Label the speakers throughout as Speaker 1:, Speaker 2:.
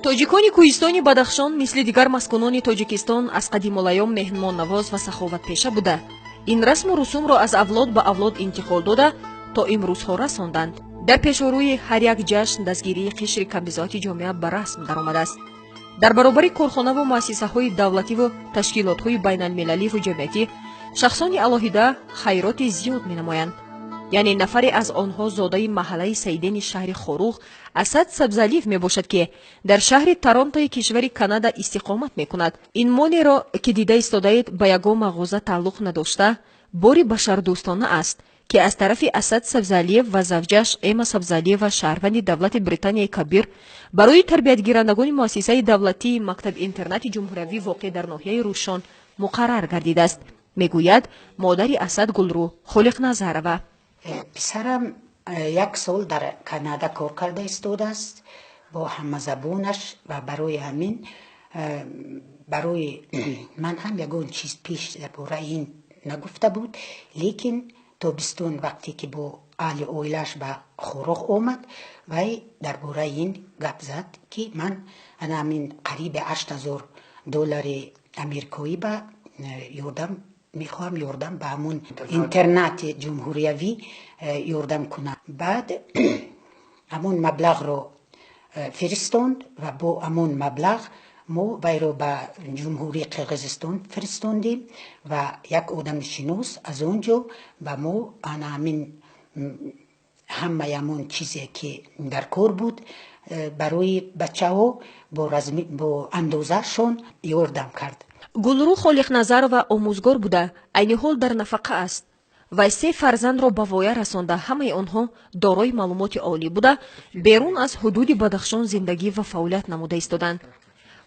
Speaker 1: тоҷикони кӯҳистони бадахшон мисли дигар маскунони тоҷикистон аз қадимулайём меҳмоннавоз ва саховатпеша буда ин расму русумро аз авлод ба авлод интиқол дода то имрӯзҳо расонданд. дар пешорӯи ҳар як ҷашн дастгирии қишри камбизоати ҷомеа ба расм даромадааст. дар баробари корхонаву муассисаҳои давлативу ташкилотҳои байналмилаливу ҷамъиятӣ шахсони алоҳида хайроти зиёд менамоянд. яъне нафаре аз онҳо зодаи маҳаллаи Саидени шаҳри Хоруғ Асад Сабзалиев мебошад ки дар шаҳри Торонтои кишвари Канада истиқомат мекунад. ин монеро ки дида истодаед ба ягон мағоза тааллуқ надошта бори башардӯстона аст ки аз тарафи Асад Сабзалиев ва завҷаш Эма Сабзалиева шаҳрванди давлати Британияи Кабир барои тарбиятгирандагони муассисаи давлатии мактаб-интернати ҷумҳуриявӣ воқеъ дар ноҳияи Рӯшон муқаррар гардидааст, мегӯяд модари Асад Гулрӯ Холиқназарова.
Speaker 2: писарам 1 сол дар Канада кор карда истодааст бо ҳамазабонаш ва барои ҳамин барои ман ҳам ягон чиз пеш дар бораи ин нагуфта буд, лекин тобистон вақте ки бо аҳли оилааш ба Хоруғ омад вай дар бораи ин гап зад ки ман ҳамин қариби $8000 амирикоӣ ба ёрдам мехоҳам ёрдам ба ҳамун интернати ҷумҳуриявӣ ёрдам кунам. баъд ҳамун маблағро фиристонд ва бо ҳамун маблағ мо вайро ба ҷумҳурии Қирғизистон фиристондем ва як одамишинос аз он ҷо ба мо ҳамин ҳамаи ҳамон чизе ки дар кор буд барои бачаҳо бо андозаашон ёрдам кард.
Speaker 1: Гулрӯ Холиқназарова омӯзгор буда айни ҳол дар нафақа аст. вай 3 фарзандро ба воя расонда, ҳамаи онҳо дорои маълумоти олӣ буда берун аз ҳудуди Бадахшон зиндагӣ ва фаъолият намуда истоданд.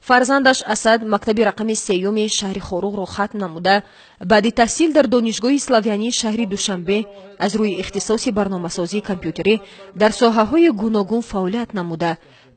Speaker 1: фарзандаш Асад мактаби рақами 3 шаҳри Хоруғро хатм намуда баъди таҳсил дар донишгоҳи Славянии шаҳри Душанбе аз рӯи ихтисоси барномасозии компютерӣ дар соҳаҳои гуногун фаъолият намуда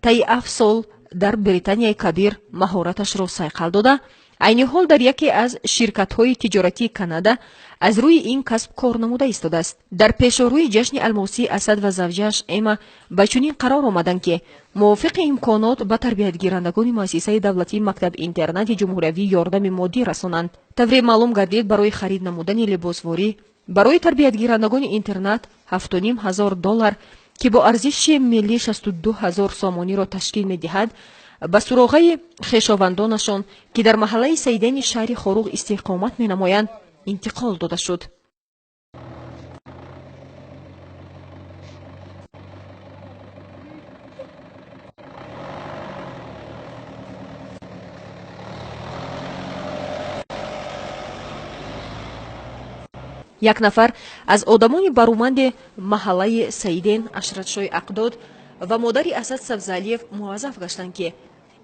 Speaker 1: таи 7 сол дар Британияи Кабир маҳораташро сайқал дода айни ҳол дар яке аз ширкатҳои тиҷоратии Канада аз рӯи ин касб кор намуда истодааст. дар пешорӯи ҷашни алмосӣ Асад ва завҷаш Эма ба чунин қарор омаданд ки мувофиқи имконот ба тарбиятгирандагони муассисаи давлатии мактаб-интернати ҷумҳуриявӣ ёрдами моддӣ расонанд. тавре маълум гардид барои харид намудани либосворӣ барои тарбиятгирандагони интернат $7500 ки бо арзиши миллӣ 62000 сомониро ташкил медиҳад ба суроғаи хешовандонашон ки дар маҳаллаи Саидени шаҳри Хоруғ истиқомат менамоянд интиқол дода шуд. як нафар аз одамони баруманди маҳаллаи Саиден Ашратшои Ақдод ва модари Асад Сабзалиев муаззаф гаштанд ки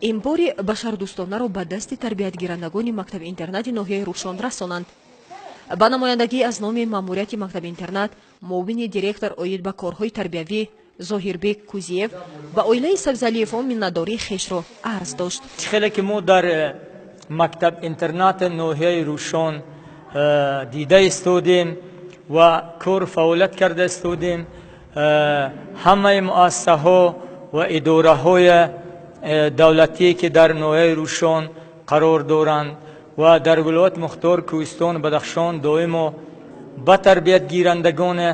Speaker 1: имбори башардӯстонаро ба дасти тарбиятгирандагони мактаб-интернати ноҳияи Рӯшон расонанд. ба намояндагӣ аз номи маъмурияти мактаб-интернат муовини директор оид ба корҳои тарбиявӣ Зоҳирбек Кузиев ба оилаи Сабзалиевҳо миннатдории хешро арз дошт.
Speaker 3: хеле ки мо дар мактаб-интернати ноҳияи Рӯшон дида истодем ва кор фаъолият карда истодем. ҳамаи муассисаҳо ва идораҳои давлатие ки дар ноҳияи Рӯшон қарор доранд ва дар вилояти мухтори кӯҳистони Бадахшон доимо ба тарбиятгирандагони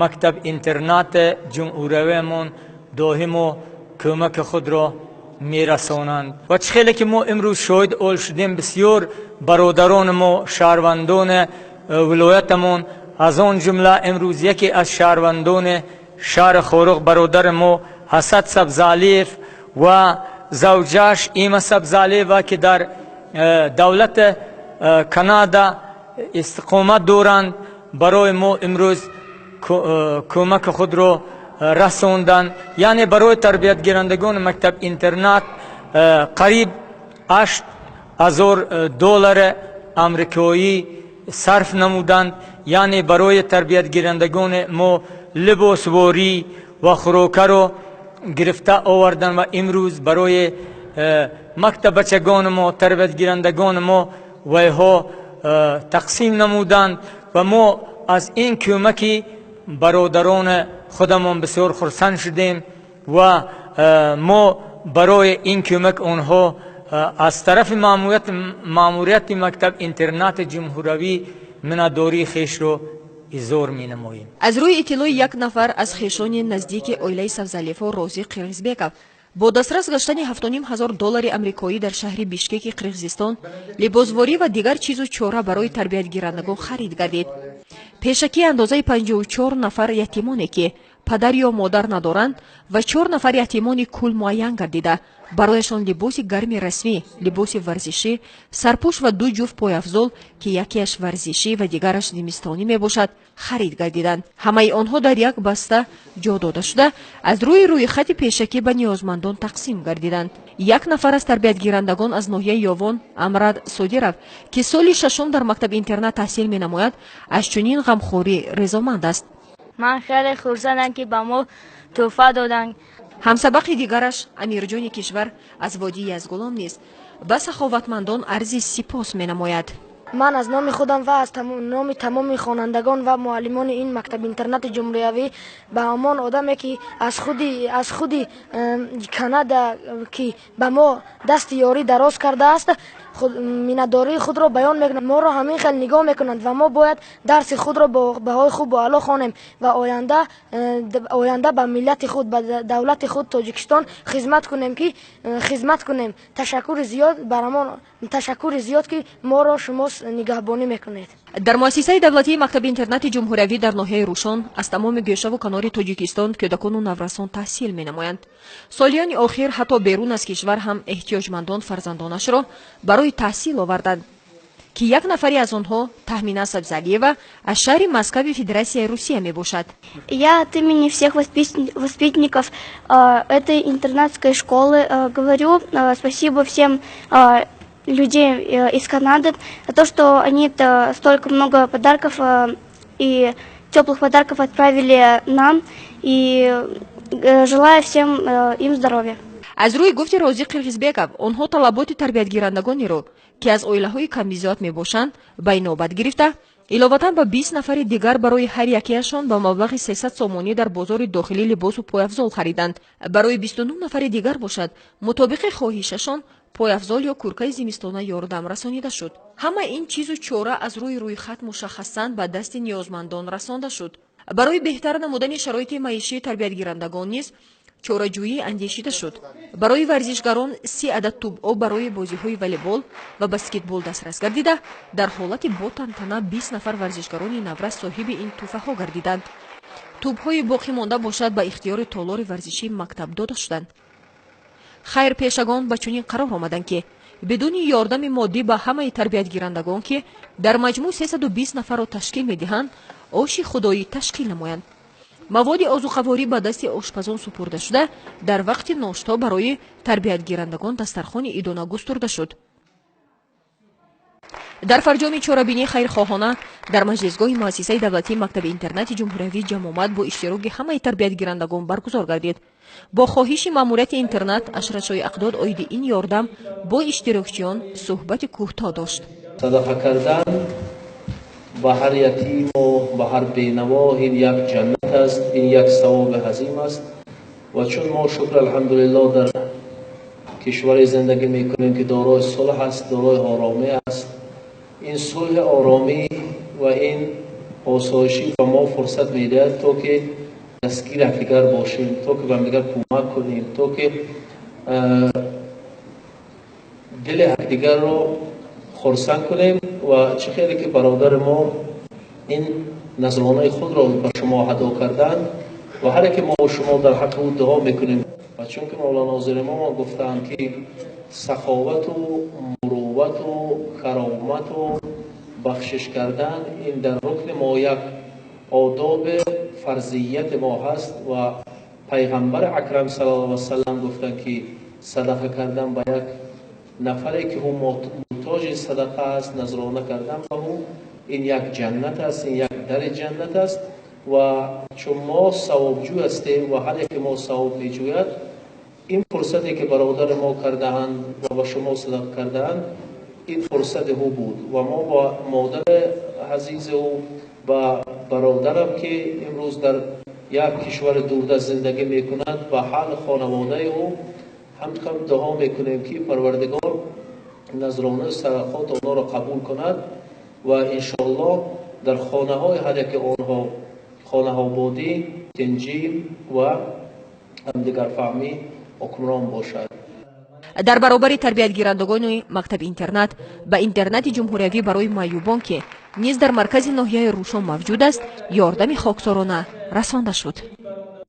Speaker 3: мактаб-интернати ҷумҳуриявиямон доимо кӯмаки худро мерасонанд. ва чӣ хеле ки мо имрӯз шоҳид ол шудем, бисёр бародарони мо шаҳрвандони вилоятамон, аз он ҷумла имрӯз яке аз шаҳрвандони шаҳри Хоруғ бародари мо Асад Сабзалиев ва завҷаш Эма Сабзалиева ки дар давлати Канада истиқомат доранд барои мо имрӯз кӯмаки худро расонданд. яъне барои тарбиятгирандагони мактаб-интернат қариб $8000 амрикоӣ сарф намуданд. яъне барои тарбиятгирандагони мо либосворӣ ва хӯрокаро гирифта оварданд ва имрӯз барои мактабачагони мо тарбиятгирандагони мо вайҳо тақсим намуданд ва мо аз ин кӯмаки бародарони худамон бисёр хурсанд шудем ва мо برای این کمک آنها از طرف ماموریت مکتب اینترنت جمهوری مناداری خیش رو ایزور می نماییم.
Speaker 1: از روی اطلاع یک نفر از خیشان نزدیک اویلای سفزلیفو روزی قرغیزبеков با دسترس گشتن 7,500 دلار امریکایی در شهر بیشکک قرغیزستان لباسواری و دیگر چیز و چاره برای تربیت گیرندگان خرید گردید. پیشکی اندازه 54 نفر یتیمانی که پدر یا مادر ندارند و 4 نفر یتیمان کل معین گردیده برایشان لباس گرم رسمی، لباس ورزشی، سرپوش و 2 جفت پایافزال که یکیش ورزشی و دیگرش زمستانی می باشد خرید گردیدند. همه آنها در یک بسته جا داده شده از روی خط پیشکی به نیازمندان تقسیم گردیدند. یک نفر از تربیت گیرندگان از ناحیه یاوان امرد سودیرов که سال ششم در مکتب اینترنت تحصیل می نماید از چنین غمخوری رضامند است.
Speaker 4: من خیلی خرسندم که به ما تحفه دادن.
Speaker 1: همسبق دیگرش امیرجان کشور از وادی یزگولان نیز به سخاوتمندان عرض سپاس می نماید.
Speaker 5: من از نام خودم و از نام تمام خوانندگان و معلمان این مکتب اینترنت جمهوری به امان آدمی که از خودی کانادا که به ما دست یاری دراز کرده است مینداری خود را بیان میکنند. ما را همین خیلی نگاه میکنند و ما باید درس خود را با بهای خوب و اعلی خوانیم و آینده به ملت خود به دولت خود تاجیکستان خدمت کنیم. تشکر زیاد که ما را شما نگهبانی میکنید.
Speaker 1: در مؤسسه دولتی مکتب اینترنت جمهوری در ناحیه روشن از تمام گوشه و کنار تاجیکستان کودکان و نورسان تحصیل می نمایند. سالیان اخیر حتی بیرون از کشور هم احتیاجمندان فرزندانش را برای تحصیل آوردند که یک نفری از آنها تهمینه سبزعلیeva از شهر مسکو فدراسیای روسیه می باشد.
Speaker 6: Я от имени всех воспитанников этой интернетской школы говорю спасибо всем людей из Канады за то, что они столько много подарков и теплых подарков отправили нам, и желаю всем им здоровья.
Speaker 1: از روی گفت روزی قرغیزبеков آنها طلبات تربیتگیرندگانی را که از عائله‌های کم‌بزیاد میباشند به نوبت گرفته علاوه بر 20 نفر دیگر برای هر یکیشان با مبلغ 300 سومانی در بازار داخلی لباس و پایافزال خریدند. برای 29 نفر دیگر باشد مطابق خواهششان پایافزال یا کورکای زمستانه یاردم رسانیده شد. همه این چیز و چاره از روی خط مشخصاً به دست نیازمندان رسانده شد. برای بهتر نمودن شرایط معیشی تربیتگیرندگان نیز چاره‌جویی اندیشیده شد. برای ورزشگران 30 عدد توپ برای بازی‌های والیبال و بسکتبال دسترس گردیده در حالت با تنتنه 20 نفر ورزشگران نورس صاحب این توپ‌ها گردیدند. توپ‌های باقی مانده باشد به اختیار تالار ورزشی مکتب داده شدند. خیر پیشگان به چنین قرار آمدند که بدون یاردم مادی به همه تربیتگیرندگان که در مجموع 320 نفر را تشکیل می‌دهند آش خدایی تشکیل نمایند. مواد آذوقه‌واری به دست آشپزان سپرده شده در وقت ناشتا برای تربیتگیرندگان دسترخوان ایدانه گسترده شد. در فرجام چاره‌بینی خیرخواهانه در مجلسگاه مؤسسه دولتی مکتب اینترنت جمهوری جمع آمد با اشتراک همه تربیتگیرندگان برگزار گردید. با خواهش ماموریت اینترنت اشرف‌شاه اقداد عاید این یاردم با اشتراکچیان صحبت کوتاه داشت.
Speaker 7: صدقه کردن به هر یتیم و به هر بینوا این یک جنت است، این یک ثواب عظیم است و چون ما شکر الحمدلله در کشور زندگی میکنیم که دارای صلح است، دارای آرامی است، این صلح آرامی و این آسایشی به ما فرصت میده تا که دستگیر همدیگر باشیم، تا که به همدیگر کمک کنیم، تا که دل همدیگر رو خرسند کنیم و چه خیلی که برادر ما این نذرانه خود را به شما هدا کردند و هر که ما و شما در حق او دعا میکنیم و چون که مولانا ناظر ما گفتند که سخاوت و مروت و کرامت و بخشش کردن این در رکن ما یک آداب فرضیت ما هست و پیغمبر اکرم صلی الله علیه و سلم گفتند که صدقه کردن به یک نفری که او محتاج صدقه است نذرانه کردن به او این یک جنت است، این یک در جنت است و چون ما ثوابجو هستیم و هر یک ما ثواب میجوید این فرصتی که برادر ما کرده‌اند و با شما صدقه کرده‌اند این فرصت او بود و ما با مادر عزیز او و برادرم که امروز در یک کشور دوردست زندگی میکند و حال خانواده او هم دعا میکنیم که پروردگار نذرانه صدقات آنها را قبول کند و انشالله در خانه های هر یک آنها خانه آبادی، تنظیم و همدیگر فهمی حکمران باشد.
Speaker 1: дар баробари тарбиятгирандагони мактаби интернат ба интернати ҷумҳуриявӣ барои маъюбон ки низ дар маркази ноҳияи рӯшон мавҷуд аст ёрдами хоксорона расонда шуд.